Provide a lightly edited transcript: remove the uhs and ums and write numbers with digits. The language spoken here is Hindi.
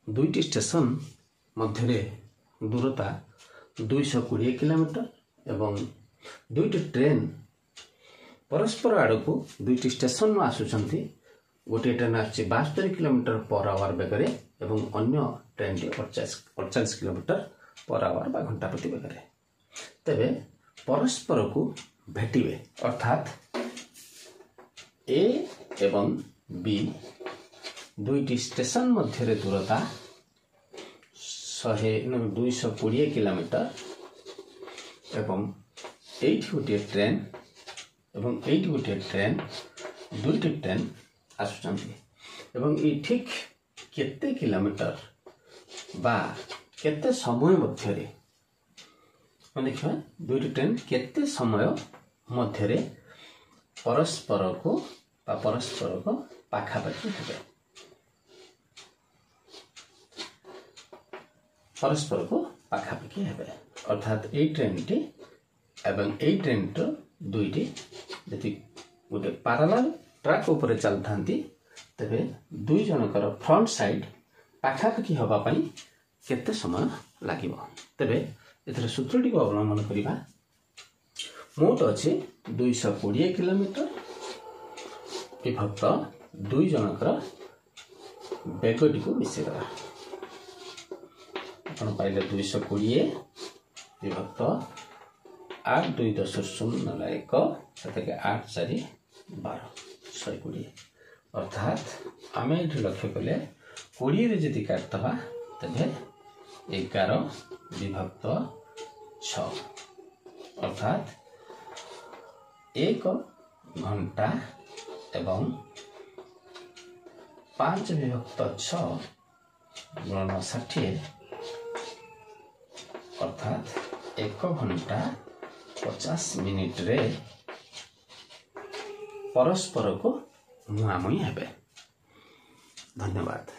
दुईटी स्टेशन मध्य दूरता 220 किलोमीटर एवं दुईटी ट्रेन परस्पर आड़ को दुईटी स्टेशन आसुचंती गोटे ट्रेन आछि 72 किलोमीटर पर आवर बेगरे एवं अन्य train T 48 kilometre per hour बा घंटा प्रति बेगरे तेबे परस्पर को भेटिबे अर्थात ए एवं बी दुईटी स्टेशन मध्य दूरता 220 किलोमीटर एवं एठी गोटे ट्रेन एवं एठी गोटे ट्रेन दुईटी ट्रेन आसुचंती एवं ये ठीक केते किलोमीटर बा केते समय मध्य देखा दुईटी ट्रेन केते समय मध्य परस्पर को पाखापाखि हेबे परस्पर को पाखापाखि हेबे अर्थात ए ट्रेन टी एवं ए ट्रेन तो दुईटी जति गोटे पैरेलल ट्रैक ऊपर चलता तेरे दुई जनकर फ्रंट साइड पाखापाखि हवा पाई केते समय लागिब तेरे एथर सूत्रटी को अवलंबन करिबा मोट अछि 220 किलोमीटर विभक्त दुई जनकर बेगटी को मिसेगला आपण पाइले 220 विभक्त 8.2.0.1 सतके 8 4 12 120 अर्थात आम ये लक्ष्य कले 20 रे जदि काटवा तेरे 11 विभक्त 6 अर्थात 1 घंटा एवं 5 विभक्त 6 गुणन 60 अर्थात 1 घंटा 50 मिनिट रे परस्पर को मुहामुही हेबे। धन्यवाद।